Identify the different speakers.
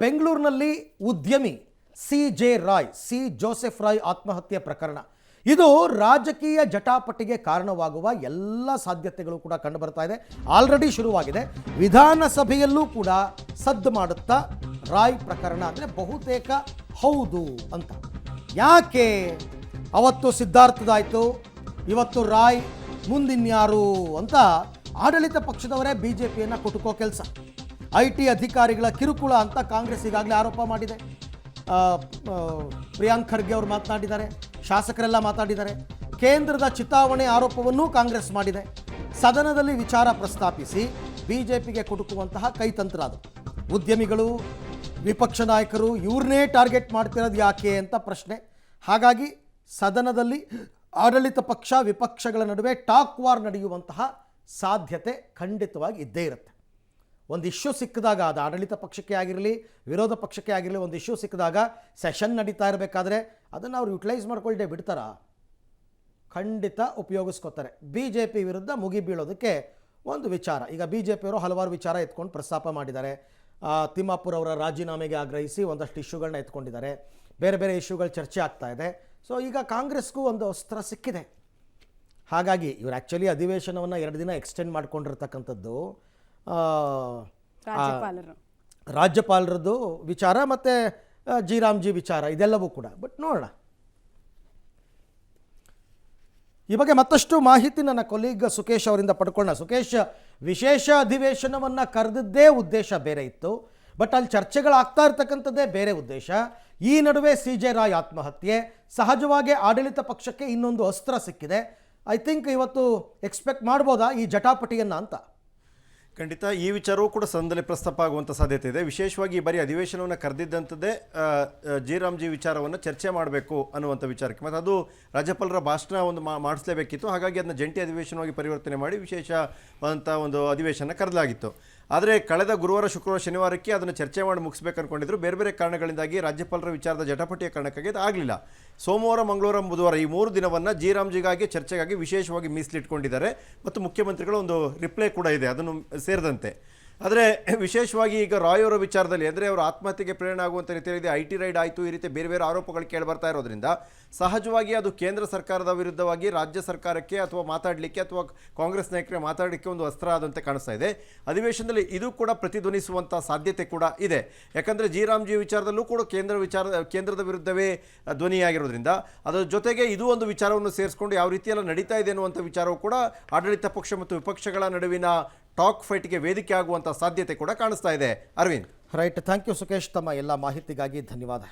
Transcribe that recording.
Speaker 1: ಬೆಂಗಳೂರಿನಲ್ಲಿ ಉದ್ಯಮಿ C Joseph Roy ಆತ್ಮಹತ್ಯೆ ಪ್ರಕರಣ ಇದು ರಾಜಕೀಯ ಜಟಾಪಟಿಗೆ ಕಾರಣವಾಗುವ ಎಲ್ಲ ಸಾಧ್ಯತೆಗಳು ಕೂಡ ಕಂಡು ಬರ್ತಾ ಇದೆ. ಆಲ್ರೆಡಿ ಶುರುವಾಗಿದೆ. ವಿಧಾನಸಭೆಯಲ್ಲೂ ಕೂಡ ಸದ್ದು ಮಾಡುತ್ತಾ ರಾಯ್ ಪ್ರಕರಣ ಅಂದರೆ ಬಹುತೇಕ ಹೌದು ಅಂತ. ಯಾಕೆ ಅವತ್ತು ಸಿದ್ಧಾರ್ಥದಾಯಿತು, ಇವತ್ತು ರಾಯ್, ಮುಂದಿನ್ಯಾರು ಅಂತ ಆಡಳಿತ ಪಕ್ಷದವರೇ ಬಿಜೆಪಿಯನ್ನು ಕುಟುಕೋ ಕೆಲಸ. IT ಅಧಿಕಾರಿಗಳ ಕಿರುಕುಳ ಅಂತ ಕಾಂಗ್ರೆಸ್ ಈಗಾಗಲೇ ಆರೋಪ ಮಾಡಿದೆ. ಪ್ರಿಯಾಂಕ್ ಖರ್ಗೆ ಅವರು ಮಾತನಾಡಿದ್ದಾರೆ, ಶಾಸಕರೆಲ್ಲ ಮಾತಾಡಿದ್ದಾರೆ. ಕೇಂದ್ರದ ಚಿತಾವಣೆ ಆರೋಪವನ್ನೂ ಕಾಂಗ್ರೆಸ್ ಮಾಡಿದೆ. ಸದನದಲ್ಲಿ ವಿಚಾರ ಪ್ರಸ್ತಾಪಿಸಿ ಬಿಜೆಪಿಗೆ ಕುಟುಕುವಂತಹ ಕೈತಂತ್ರ ಅದು. ಉದ್ಯಮಿಗಳು, ವಿಪಕ್ಷ ನಾಯಕರು ಇವ್ರನ್ನೇ ಟಾರ್ಗೆಟ್ ಮಾಡ್ತಿರೋದು ಯಾಕೆ ಅಂತ ಪ್ರಶ್ನೆ. ಹಾಗಾಗಿ ಸದನದಲ್ಲಿ ಆಡಳಿತ ಪಕ್ಷ ವಿಪಕ್ಷಗಳ ನಡುವೆ ಟಾಕ್ ವಾರ್ ನಡೆಯುವಂತಹ ಸಾಧ್ಯತೆ ಖಂಡಿತವಾಗಿ ಇದ್ದೇ ಇರುತ್ತೆ. ಒಂದು ಇಶ್ಯೂ ಸಿಕ್ಕಿದಾಗ, ಅದು ಆಡಳಿತ ಪಕ್ಷಕ್ಕೆ ಆಗಿರಲಿ ವಿರೋಧ ಪಕ್ಷಕ್ಕೆ ಆಗಿರಲಿ, ಒಂದು ಇಶ್ಯೂ ಸಿಕ್ಕಿದಾಗ ಸೆಷನ್ ನಡೀತಾ ಇರಬೇಕಾದ್ರೆ ಅದನ್ನು ಅವ್ರು ಯುಟಿಲೈಸ್ ಮಾಡ್ಕೊಳ್ಳದೆ ಬಿಡ್ತಾರಾ? ಖಂಡಿತ ಉಪಯೋಗಿಸ್ಕೋತಾರೆ. BJP ವಿರುದ್ಧ ಮುಗಿ ಬೀಳೋದಕ್ಕೆ ಒಂದು ವಿಚಾರ. ಈಗ BJPಯವರು ಹಲವಾರು ವಿಚಾರ ಎತ್ಕೊಂಡು ಪ್ರಸ್ತಾಪ ಮಾಡಿದ್ದಾರೆ. ತಿಮ್ಮಾಪುರ್ ಅವರ ರಾಜೀನಾಮೆಗೆ ಆಗ್ರಹಿಸಿ ಒಂದಷ್ಟು ಇಶ್ಯೂಗಳನ್ನ ಎತ್ಕೊಂಡಿದ್ದಾರೆ. ಬೇರೆ ಬೇರೆ ಇಶ್ಯೂಗಳು ಚರ್ಚೆ ಆಗ್ತಾ ಇದೆ. ಸೊ ಈಗ ಕಾಂಗ್ರೆಸ್ಗೂ ಒಂದು ಅಸ್ತ್ರ ಸಿಕ್ಕಿದೆ. ಹಾಗಾಗಿ ಇವರು ಆ್ಯಕ್ಚುಲಿ ಅಧಿವೇಶನವನ್ನು 2 ದಿನ ಎಕ್ಸ್ಟೆಂಡ್ ಮಾಡ್ಕೊಂಡಿರ್ತಕ್ಕಂಥದ್ದು ರಾಜ್ಯಪಾಲರದ್ದು ವಿಚಾರ ಮತ್ತು ಜಿ ವಿಚಾರ ಇದೆಲ್ಲವೂ ಕೂಡ. ಬಟ್ ನೋಡೋಣ, ಈ ಬಗ್ಗೆ ಮತ್ತಷ್ಟು ಮಾಹಿತಿ ನನ್ನ ಕೊಲೀಗ್ ಸುಕೇಶ್ ಅವರಿಂದ ಪಡ್ಕೊಳ್ಳೋಣ. ಸುಕೇಶ್, ವಿಶೇಷ ಅಧಿವೇಶನವನ್ನು ಕರೆದಿದ್ದೇ ಉದ್ದೇಶ ಬೇರೆ ಇತ್ತು, ಬಟ್ ಅಲ್ಲಿ ಚರ್ಚೆಗಳಾಗ್ತಾ ಇರ್ತಕ್ಕಂಥದ್ದೇ ಬೇರೆ ಉದ್ದೇಶ. ಈ ನಡುವೆ CJ ರಾಯ್ ಆತ್ಮಹತ್ಯೆ, ಸಹಜವಾಗಿ ಆಡಳಿತ ಪಕ್ಷಕ್ಕೆ ಇನ್ನೊಂದು ಅಸ್ತ್ರ ಸಿಕ್ಕಿದೆ. ಐ ಥಿಂಕ್ ಇವತ್ತು ಎಕ್ಸ್ಪೆಕ್ಟ್ ಮಾಡ್ಬೋದಾ ಈ ಜಟಾಪಟಿಯನ್ನು ಅಂತ?
Speaker 2: ಖಂಡಿತ ಈ ವಿಚಾರವೂ ಕೂಡ ಸದನದಲ್ಲಿ ಪ್ರಸ್ತಾಪ ಆಗುವಂಥ ಸಾಧ್ಯತೆ ಇದೆ. ವಿಶೇಷವಾಗಿ ಈ ಬಾರಿ ಅಧಿವೇಶನವನ್ನು ಕರೆದಿದ್ದಂಥದ್ದೇ ಜಿ ವಿಚಾರವನ್ನು ಚರ್ಚೆ ಮಾಡಬೇಕು ಅನ್ನುವಂಥ ವಿಚಾರಕ್ಕೆ, ಮತ್ತು ಅದು ರಾಜ್ಯಪಾಲರ ಭಾಷಣ ಒಂದು ಮಾಡಿಸಲೇಬೇಕಿತ್ತು. ಹಾಗಾಗಿ ಅದನ್ನು ಜಂಟಿ ಅಧಿವೇಶನವಾಗಿ ಪರಿವರ್ತನೆ ಮಾಡಿ ವಿಶೇಷವಾದಂಥ ಒಂದು ಅಧಿವೇಶನ ಕರೆದಲಾಗಿತ್ತು. ಆದರೆ ಕಳೆದ ಗುರುವಾರ, ಶುಕ್ರವಾರ, ಶನಿವಾರಕ್ಕೆ ಅದನ್ನು ಚರ್ಚೆ ಮಾಡಿ ಮುಗಿಸ್ಬೇಕು ಅಂದ್ಕೊಂಡಿದ್ರು. ಬೇರೆ ಬೇರೆ ಕಾರಣಗಳಿಂದಾಗಿ ರಾಜ್ಯಪಾಲರ ವಿಚಾರದ ಜಟಾಪಟಿಯ ಕಾರಣಕ್ಕಾಗಿ ಅದು ಆಗಲಿಲ್ಲ. ಸೋಮವಾರ, ಮಂಗಳವಾರ, ಬುಧವಾರ ಈ 3 ದಿನವನ್ನು ಜಿಗಾಗಿ ಚರ್ಚೆಗಾಗಿ ವಿಶೇಷವಾಗಿ ಮೀಸಲಿಟ್ಕೊಂಡಿದ್ದಾರೆ. ಮತ್ತು ಮುಖ್ಯಮಂತ್ರಿಗಳ ಒಂದು ರಿಪ್ಲೈ ಕೂಡ ಇದೆ ಅದನ್ನು ಸೇರಿದಂತೆ. ಆದರೆ ವಿಶೇಷವಾಗಿ ಈಗ ರಾಯ್ ಅವರ ವಿಚಾರದಲ್ಲಿ ಅಂದರೆ ಅವರು ಆತ್ಮಹತ್ಯೆಗೆ ಪ್ರೇರಣೆ ಆಗುವಂಥ ರೀತಿಯಲ್ಲಿ IT ರೈಡ್ ಆಯಿತು, ಈ ರೀತಿ ಬೇರೆ ಬೇರೆ ಆರೋಪಗಳು ಕೇಳಿಬರ್ತಾ ಇರೋದ್ರಿಂದ ಸಹಜವಾಗಿ ಅದು ಕೇಂದ್ರ ಸರ್ಕಾರದ ವಿರುದ್ಧವಾಗಿ ರಾಜ್ಯ ಸರ್ಕಾರಕ್ಕೆ ಅಥವಾ ಮಾತಾಡಲಿಕ್ಕೆ ಅಥವಾ ಕಾಂಗ್ರೆಸ್ ನಾಯಕರಿಗೆ ಮಾತಾಡಲಿಕ್ಕೆ ಒಂದು ಅಸ್ತ್ರ ಆದಂತೆ ಕಾಣಿಸ್ತಾ ಇದೆ. ಅಧಿವೇಶನದಲ್ಲಿ ಇದು ಕೂಡ ಪ್ರತಿಧ್ವನಿಸುವಂಥ ಸಾಧ್ಯತೆ ಕೂಡ ಇದೆ. ಯಾಕಂದರೆ ಜಿ ವಿಚಾರದಲ್ಲೂ ಕೂಡ ಕೇಂದ್ರದ ವಿರುದ್ಧವೇ ಧ್ವನಿಯಾಗಿರೋದ್ರಿಂದ ಅದರ ಜೊತೆಗೆ ಇದು ಒಂದು ವಿಚಾರವನ್ನು ಸೇರಿಸ್ಕೊಂಡು ಯಾವ ರೀತಿಯೆಲ್ಲ ನಡೀತಾ ಇದೆ ಅನ್ನುವಂಥ ವಿಚಾರವೂ ಕೂಡ ಆಡಳಿತ ಪಕ್ಷ ಮತ್ತು ವಿಪಕ್ಷಗಳ ನಡುವಿನ ಟಾಕ್ ಫೈಟ್ಗೆ ವೇದಿಕೆ ಆಗುವಂಥ ಸಾಧ್ಯತೆ ಕೂಡ ಕಾಣಿಸ್ತಾ ಇದೆ. Aravind.
Speaker 1: Right, thank you Sukesh. ತಮ್ಮ ಎಲ್ಲ ಮಾಹಿತಿಗಾಗಿ ಧನ್ಯವಾದ.